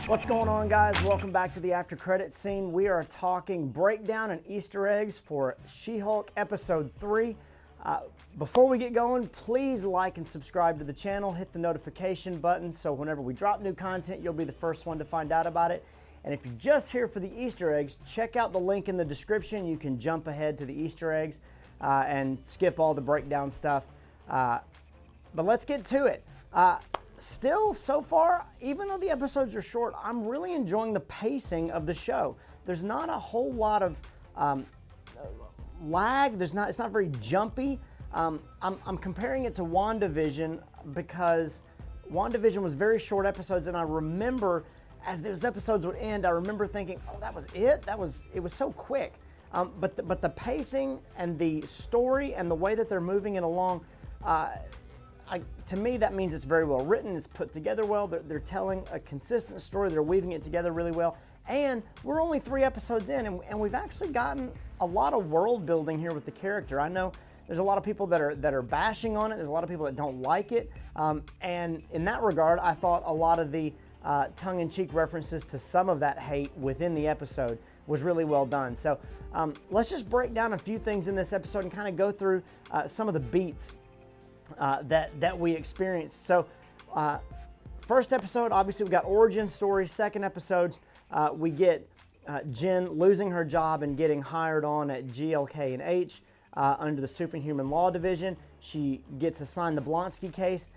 What's going on, guys? Welcome back to the after credits scene. We are talking breakdown and Easter eggs for She-Hulk episode 3. Before we get going, please like and subscribe to the channel. Hit the notification button so whenever we drop new content, you'll be the first one to find out about it. And if you're just here for the Easter eggs, check out the link in the description. You can jump ahead to the Easter eggs and skip all the breakdown stuff. But let's get to it. Still, so far, even though the episodes are short, I'm really enjoying the pacing of the show. There's not a whole lot of lag. It's not very jumpy. I'm comparing it to WandaVision because WandaVision was very short episodes, and I remember as those episodes would end, I remember thinking, "Oh, that was it. It was so quick." But the pacing and the story and the way that they're moving it along. To me, that means it's very well written, it's put together well, they're telling a consistent story, they're weaving it together really well, and we're only 3 episodes in, and we've actually gotten a lot of world building here with the character. I know there's a lot of people that are bashing on it, there's a lot of people that don't like it, and in that regard, I thought a lot of the tongue-in-cheek references to some of that hate within the episode was really well done. So let's just break down a few things in this episode and kind of go through some of the beats that we experienced. So first episode, obviously we got origin story. Second episode, we get Jen losing her job and getting hired on at GLK&H under the Superhuman Law Division. She gets assigned the Blonsky case.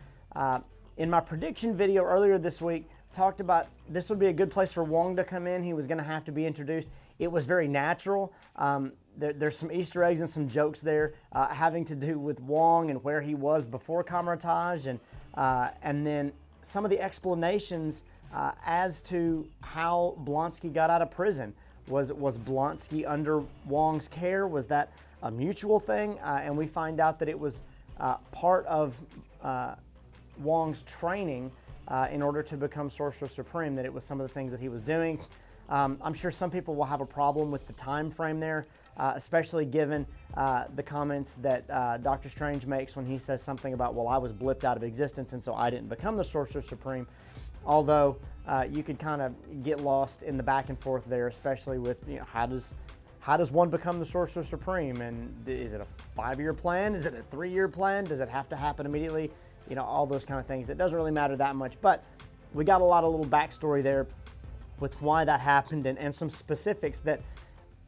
In my prediction video earlier this week, talked about this would be a good place for Wong to come in. He was going to have to be introduced. It was very natural. There's some Easter eggs and some jokes there having to do with Wong and where he was before Kamar-Taj, and then some of the explanations as to how Blonsky got out of prison. Was Blonsky under Wong's care? Was that a mutual thing? And we find out that it was part of Wong's training in order to become Sorcerer Supreme, that it was some of the things that he was doing. I'm sure some people will have a problem with the time frame there, especially given the comments that Doctor Strange makes when he says something about, well, I was blipped out of existence and so I didn't become the Sorcerer Supreme. Although you could kind of get lost in the back and forth there, especially with, how does one become the Sorcerer Supreme? And is it a 5-year plan? Is it a 3-year plan? Does it have to happen immediately? All those kind of things. It doesn't really matter that much, but we got a lot of little backstory there with why that happened and some specifics that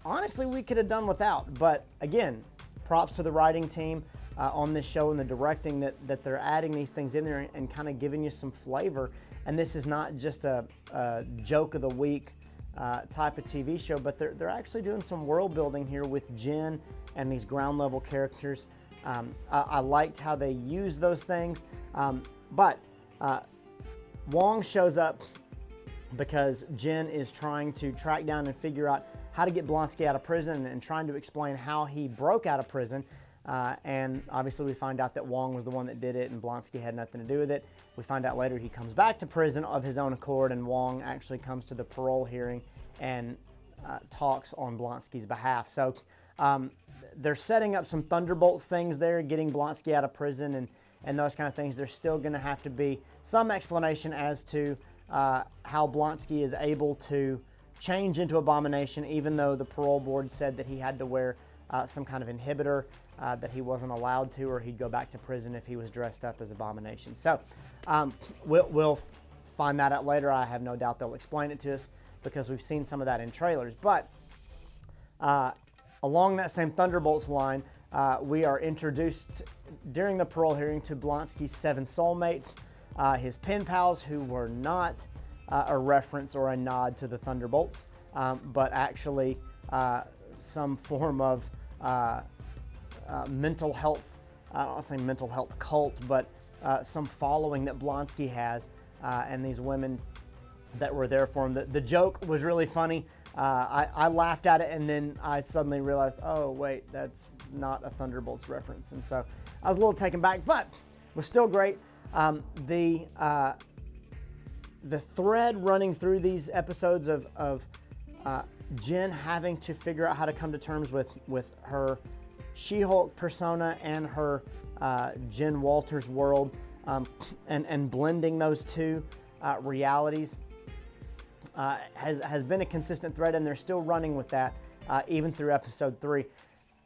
honestly we could have done without. But again, props to the writing team on this show and the directing that they're adding these things in there and kind of giving you some flavor. And this is not just a joke of the week type of TV show, but they're actually doing some world building here with Jen and these ground level characters. I liked how they used those things, but Wong shows up because Jen is trying to track down and figure out how to get Blonsky out of prison and trying to explain how he broke out of prison. And obviously we find out that Wong was the one that did it and Blonsky had nothing to do with it. We find out later he comes back to prison of his own accord, and Wong actually comes to the parole hearing and talks on Blonsky's behalf. So they're setting up some Thunderbolts things there, getting Blonsky out of prison and those kind of things. There's still going to have to be some explanation as to how Blonsky is able to change into Abomination, even though the parole board said that he had to wear some kind of inhibitor, that he wasn't allowed to, or he'd go back to prison if he was dressed up as Abomination. So we'll find that out later. I have no doubt they'll explain it to us because we've seen some of that in trailers. But along that same Thunderbolts line, we are introduced during the parole hearing to Blonsky's 7 soulmates, his pen pals, who were not a reference or a nod to the Thunderbolts, but actually some form of mental health, I don't want to say mental health cult, but some following that Blonsky has, and these women that were there for him. The joke was really funny. I laughed at it, and then I suddenly realized, oh wait, that's not a Thunderbolts reference, and so I was a little taken back, but it was still great. The thread running through these episodes of Jen having to figure out how to come to terms with her She-Hulk persona and her Jen Walters world, and blending those two realities has been a consistent thread, and they're still running with that even through episode 3.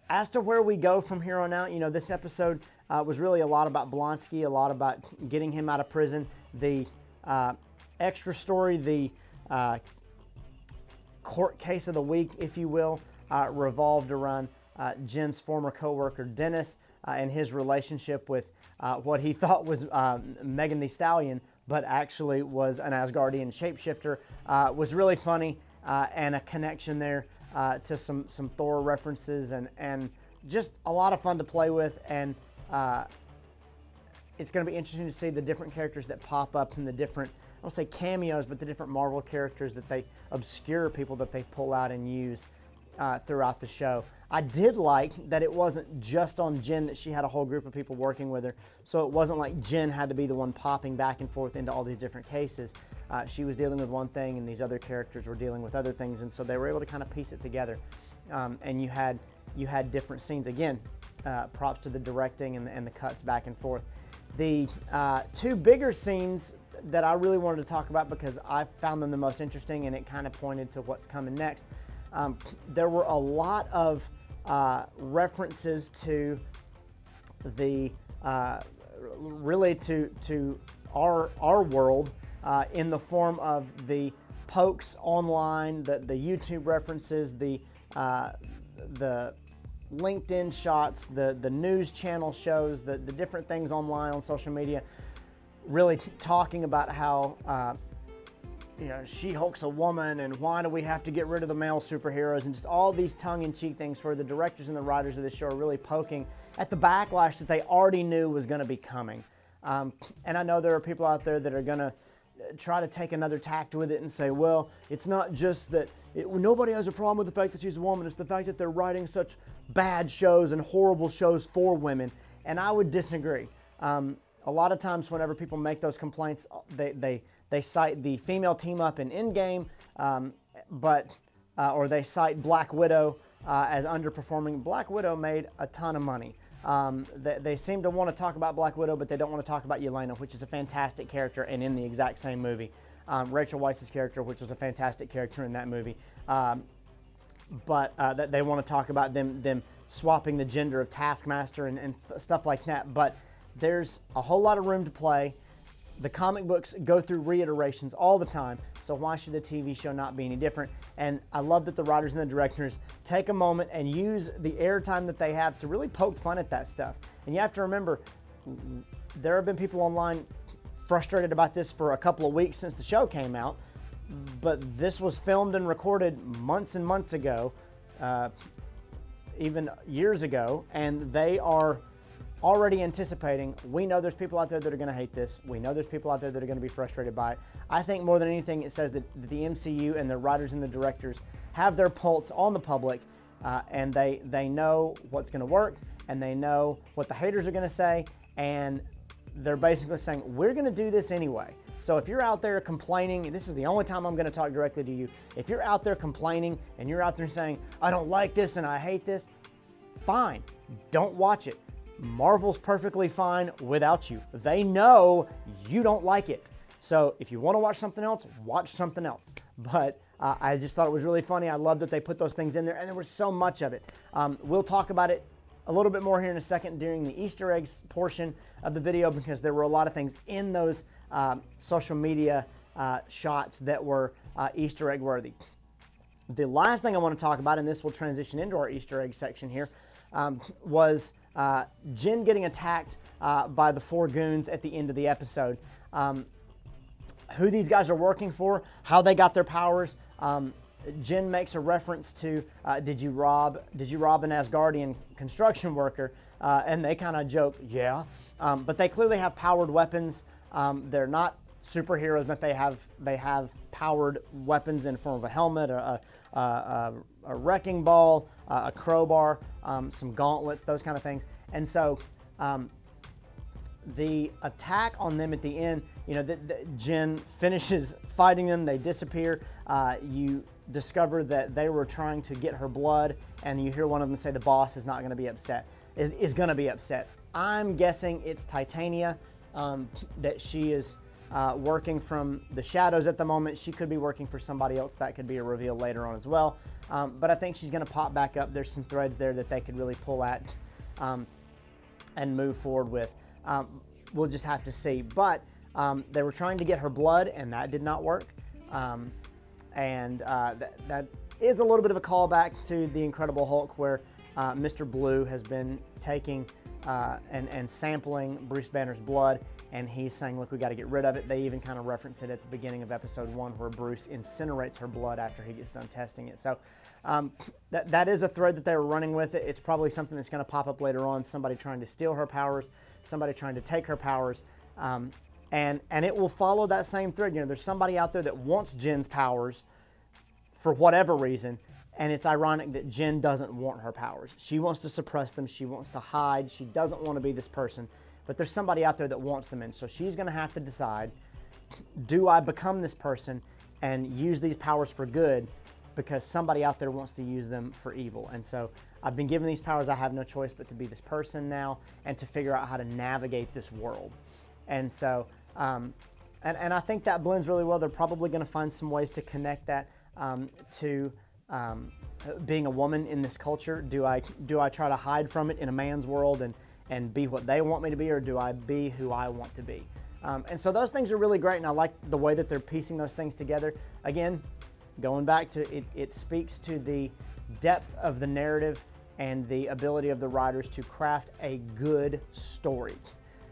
As to where we go from here on out, this episode was really a lot about Blonsky, a lot about getting him out of prison. The extra story, the court case of the week, if you will, revolved around Jen's former co-worker Dennis and his relationship with what he thought was Megan Thee Stallion, but actually was an Asgardian shapeshifter. Was really funny, and a connection there to some Thor references, and just a lot of fun to play with. And it's going to be interesting to see the different characters that pop up in the different, I won't say cameos, but the different Marvel characters that they, obscure people that they pull out and use throughout the show. I did like that it wasn't just on Jen, that she had a whole group of people working with her. So it wasn't like Jen had to be the one popping back and forth into all these different cases. She was dealing with one thing, and these other characters were dealing with other things, and so they were able to kind of piece it together. And you had different scenes. Again, props to the directing and the cuts back and forth. The two bigger scenes that I really wanted to talk about, because I found them the most interesting, and it kind of pointed to what's coming next. There were a lot of references to the really to our world in the form of the pokes online, the YouTube references, the LinkedIn shots, the news channel shows, the different things online on social media, really talking about how She-Hulk's a woman, and why do we have to get rid of the male superheroes, and just all these tongue-in-cheek things where the directors and the writers of the show are really poking at the backlash that they already knew was going to be coming. And I know there are people out there that are going to try to take another tact with it and say, well, it's not just that nobody has a problem with the fact that she's a woman, it's the fact that they're writing such bad shows and horrible shows for women. And I would disagree. A lot of times whenever people make those complaints, they cite the female team up in Endgame, or they cite Black Widow as underperforming. Black Widow made a ton of money. They seem to want to talk about Black Widow, but they don't want to talk about Yelena, which is a fantastic character and in the exact same movie. Rachel Weisz's character, which was a fantastic character in that movie. But they want to talk about them swapping the gender of Taskmaster and stuff like that. But there's a whole lot of room to play. The comic books go through reiterations all the time, so why should the TV show not be any different? And I love that the writers and the directors take a moment and use the airtime that they have to really poke fun at that stuff. And you have to remember, there have been people online frustrated about this for a couple of weeks since the show came out, but this was filmed and recorded months and months ago, even years ago, and they are already anticipating, we know there's people out there that are going to hate this. We know there's people out there that are going to be frustrated by it. I think more than anything, it says that the MCU and the writers and the directors have their pulse on the public, and they know what's going to work, and they know what the haters are going to say, and they're basically saying, we're going to do this anyway. So if you're out there complaining, this is the only time I'm going to talk directly to you. If you're out there complaining and you're out there saying, I don't like this and I hate this, fine, don't watch it. Marvel's perfectly fine without you. They know you don't like it. So if you want to watch something else, watch something else. But I just thought it was really funny. I love that they put those things in there, and there was so much of it. We'll talk about it a little bit more here in a second during the Easter eggs portion of the video, because there were a lot of things in those social media shots that were Easter egg worthy. The last thing I want to talk about, and this will transition into our Easter egg section here, was Jen getting attacked by the 4 goons at the end of the episode. Who these guys are working for, how they got their powers. Jen makes a reference to, did you rob an Asgardian construction worker? And they kind of joke, yeah. But they clearly have powered weapons. They're not superheroes, but they have powered weapons in the form of a helmet, a wrecking ball, a crowbar, some gauntlets, those kind of things. And so the attack on them at the end, Jen finishes fighting them, they disappear. You discover that they were trying to get her blood, and you hear one of them say the boss is not going to be upset, is going to be upset. I'm guessing it's Titania, that she is working from the shadows at the moment. She could be working for somebody else. That could be a reveal later on as well. But I think she's going to pop back up. There's some threads there that they could really pull at and move forward with. We'll just have to see. But they were trying to get her blood, and that did not work. That is a little bit of a callback to the Incredible Hulk, where Mr. Blue has been taking and sampling Bruce Banner's blood, and he's saying, look, we got to get rid of it. They even kind of reference it at the beginning of episode 1, where Bruce incinerates her blood after he gets done testing it. So that is a thread that they were running with it. It's probably something that's going to pop up later on, somebody trying to steal her powers, somebody trying to take her powers, and it will follow that same thread. You know, there's somebody out there that wants Jen's powers for whatever reason, and it's ironic that Jen doesn't want her powers. She wants to suppress them. She wants to hide. She doesn't want to be this person. But there's somebody out there that wants them, and so she's going to have to decide, do I become this person and use these powers for good because somebody out there wants to use them for evil? And so I've been given these powers. I have no choice but to be this person now and to figure out how to navigate this world. And so, and I think that blends really well. They're probably going to find some ways to connect that to being a woman in this culture. Do I try to hide from it in a man's world and be what they want me to be, or do I be who I want to be? And so those things are really great, and I like the way that they're piecing those things together. Again, going back to it, it speaks to the depth of the narrative and the ability of the writers to craft a good story.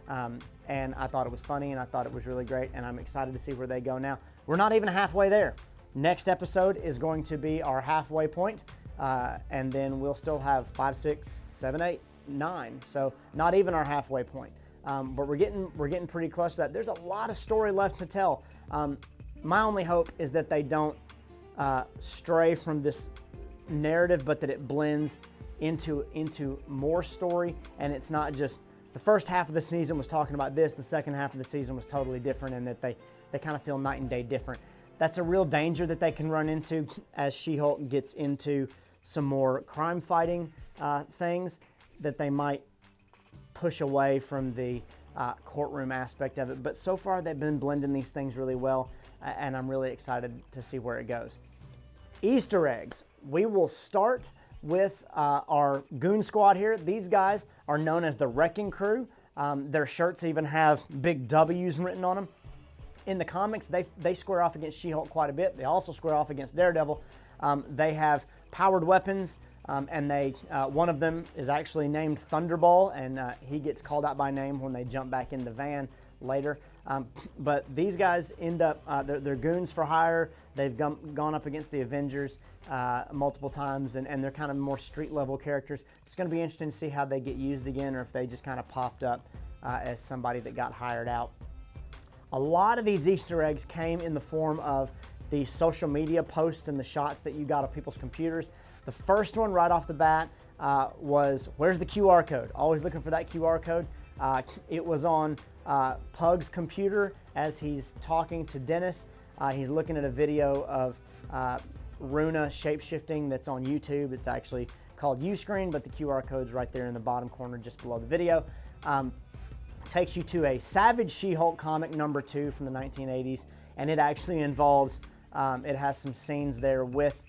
And I thought it was funny, and I thought it was really great, and I'm excited to see where they go now. We're not even halfway there. Next episode is going to be our halfway point, and then we'll still have 5, 6, 7, 8, 9. So not even our halfway point. But we're getting pretty close to that. There's a lot of story left to tell. My only hope is that they don't stray from this narrative, but that it blends into more story, and it's not just the first half of the season was talking about this, the second half of the season was totally different, and that they kind of feel night and day different. That's a real danger that they can run into as She-Hulk gets into some more crime fighting things, that they might push away from the courtroom aspect of it. But so far they've been blending these things really well, and I'm really excited to see where it goes. Easter eggs. We will start with our goon squad here. These guys are known as the Wrecking Crew. Their shirts even have big W's written on them. In the comics, they square off against She-Hulk quite a bit. They also square off against Daredevil. They have powered weapons, and one of them is actually named Thunderball, and he gets called out by name when they jump back in the van later. But these guys end up, they're goons for hire. They've gone up against the Avengers multiple times, and they're kind of more street-level characters. It's going to be interesting to see how they get used again, or if they just kind of popped up as somebody that got hired out. A lot of these Easter eggs came in the form of the social media posts and the shots that you got of people's computers. The first one right off the bat was, where's the QR code? Always looking for that QR code. It was on Pug's computer as he's talking to Dennis. He's looking at a video of Runa shape-shifting that's on YouTube. It's actually called Uscreen, but the QR code's right there in the bottom corner just below the video. Takes you to a Savage She-Hulk comic number 2 from the 1980s, and it actually involves, it has some scenes there with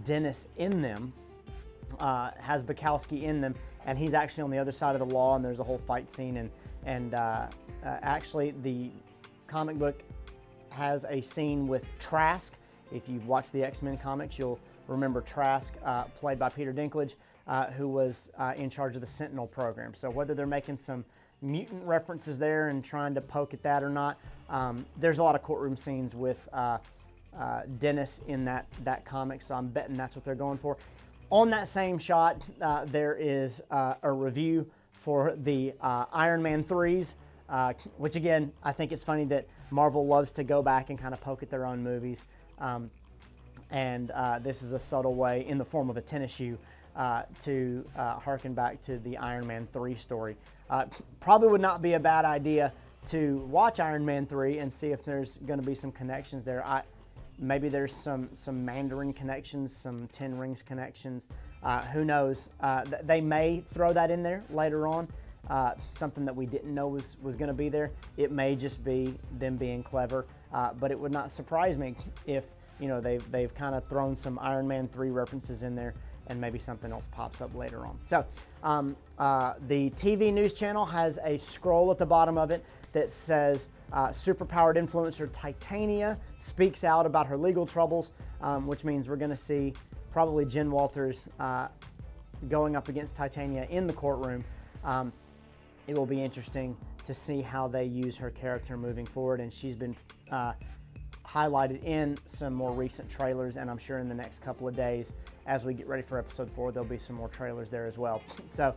Dennis in them, has Bukowski in them, and he's actually on the other side of the law, and there's a whole fight scene, and actually the comic book has a scene with Trask. If you've watched the X-Men comics, you'll remember Trask, played by Peter Dinklage, who was in charge of the Sentinel program. So whether they're making some mutant references there and trying to poke at that or not, there's a lot of courtroom scenes with Dennis in that comic, so I'm betting that's what they're going for. On that same shot, there is a review for the Iron Man 3s, which again, I think it's funny that Marvel loves to go back and kind of poke at their own movies. And this is a subtle way, in the form of a tennis shoe, to harken back to the Iron Man 3 story. Probably would not be a bad idea to watch Iron Man 3 and see if there's going to be some connections there. Maybe there's some Mandarin connections, some Ten Rings connections. Who knows? They may throw that in there later on. something that we didn't know was going to be there. It may just be them being clever, but it would not surprise me if they've kind of thrown some Iron Man 3 references in there, and maybe something else pops up later on. So the TV news channel has a scroll at the bottom of it that says superpowered influencer Titania speaks out about her legal troubles, which means we're going to see probably Jen Walters going up against Titania in the courtroom. It will be interesting to see how they use her character moving forward, and she's been highlighted in some more recent trailers, and I'm sure in the next couple of days as we get ready for episode 4 there'll be some more trailers there as well. So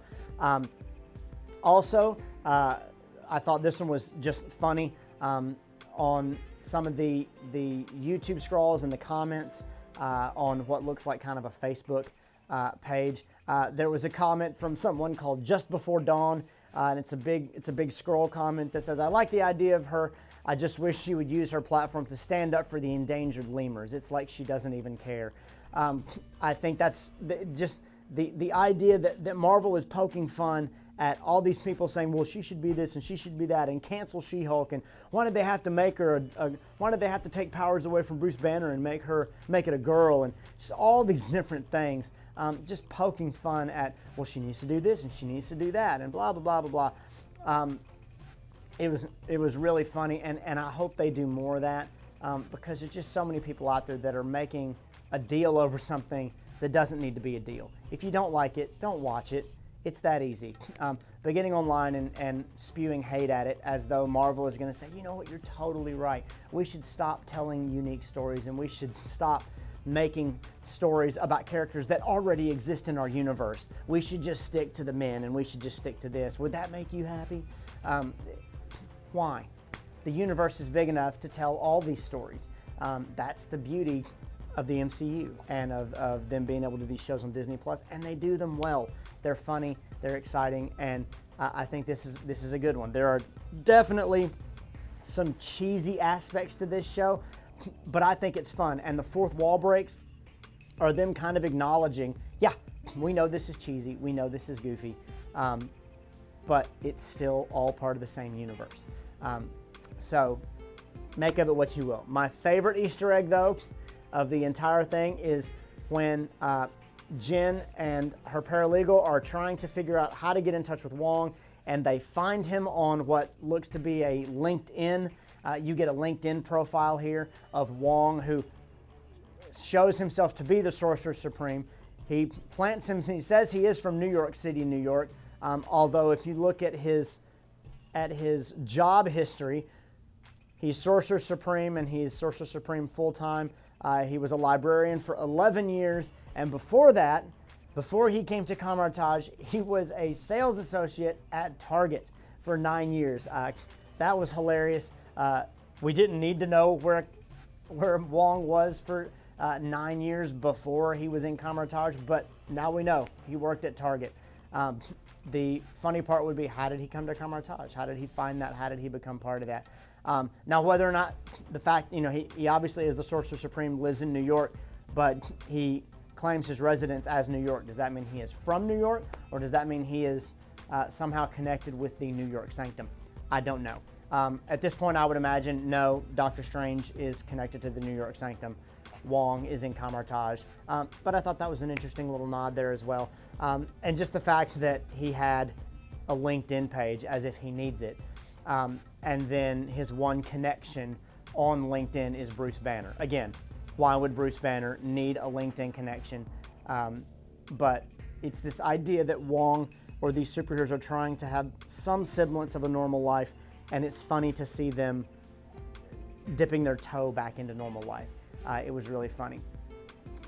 also I thought this one was just funny. On some of the YouTube scrolls and the comments on what looks like kind of a Facebook page, there was a comment from someone called Just Before Dawn, and it's a big scroll comment that says, "I like the idea of her. I just wish she would use her platform to stand up for the endangered lemurs. It's like she doesn't even care." I think that's just the idea that Marvel is poking fun at all these people saying, well, she should be this and she should be that, and cancel She-Hulk, and why did they have to make her why did they have to take powers away from Bruce Banner and make it a girl, and just all these different things, just poking fun at, well, she needs to do this and she needs to do that, and blah blah blah blah blah. It was really funny, and I hope they do more of that, because there's just so many people out there that are making a deal over something that doesn't need to be a deal. If you don't like it, don't watch it. It's that easy. But getting online and spewing hate at it as though Marvel is going to say, you know what, you're totally right. We should stop telling unique stories, and we should stop making stories about characters that already exist in our universe. We should just stick to the men, and we should just stick to this. Would that make you happy? Why? The universe is big enough to tell all these stories. That's the beauty of the MCU and of them being able to do these shows on Disney Plus, and they do them well. They're funny, they're exciting, and I think this is a good one. There are definitely some cheesy aspects to this show, but I think it's fun, and the fourth wall breaks are them kind of acknowledging, yeah, we know this is cheesy, we know this is goofy, but it's still all part of the same universe. So make of it what you will. My favorite Easter egg, though, of the entire thing is when Jen and her paralegal are trying to figure out how to get in touch with Wong, and they find him on what looks to be a LinkedIn. You get a LinkedIn profile here of Wong, who shows himself to be the Sorcerer Supreme. He plants him, he says he is from New York City, New York, although if you look at his job history, he's Sorcerer Supreme, and he's Sorcerer Supreme full-time. He was a librarian for 11 years, and before that, before he came to Camartage, he was a sales associate at Target for 9 years. That was hilarious. We didn't need to know where Wong was for 9 years before he was in Camartage, but now we know. He worked at Target. The funny part would be, how did he come to Camartage? How did he find that? How did he become part of that? Now, whether or not the fact, he obviously, as the Sorcerer Supreme, lives in New York, but he claims his residence as New York. Does that mean he is from New York, or does that mean he is somehow connected with the New York Sanctum? I don't know. At this point, I would imagine, no, Doctor Strange is connected to the New York Sanctum. Wong is in Camartage. But I thought that was an interesting little nod there as well. And just the fact that he had a LinkedIn page as if he needs it. And then his one connection on LinkedIn is Bruce Banner. Again, why would Bruce Banner need a LinkedIn connection? But it's this idea that Wong or these superheroes are trying to have some semblance of a normal life, and it's funny to see them dipping their toe back into normal life. It was really funny.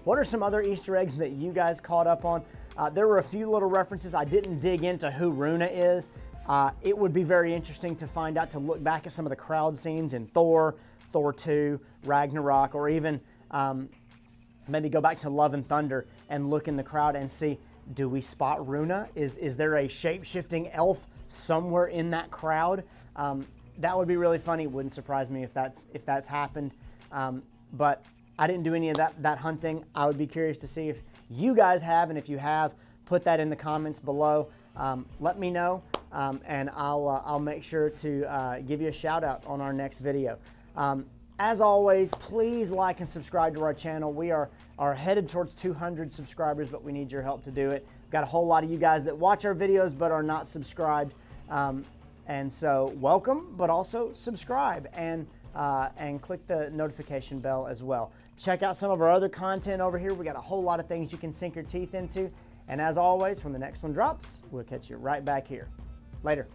What are some other Easter eggs that you guys caught up on? There were a few little references. I didn't dig into who Runa is. It would be very interesting to find out, to look back at some of the crowd scenes in Thor, Thor 2, Ragnarok, or even maybe go back to Love and Thunder and look in the crowd and see, do we spot Runa? Is there a shape-shifting elf somewhere in that crowd? That would be really funny. It wouldn't surprise me if that's happened. But I didn't do any of that hunting. I would be curious to see if you guys have, and if you have, put that in the comments below. Let me know. and I'll make sure to give you a shout out on our next video. As always, please like and subscribe to our channel. We are headed towards 200 subscribers, but we need your help to do it. We've got a whole lot of you guys that watch our videos but are not subscribed. And so welcome, but also subscribe and click the notification bell as well. Check out some of our other content over here. We got a whole lot of things you can sink your teeth into. And as always, when the next one drops, we'll catch you right back here. Later.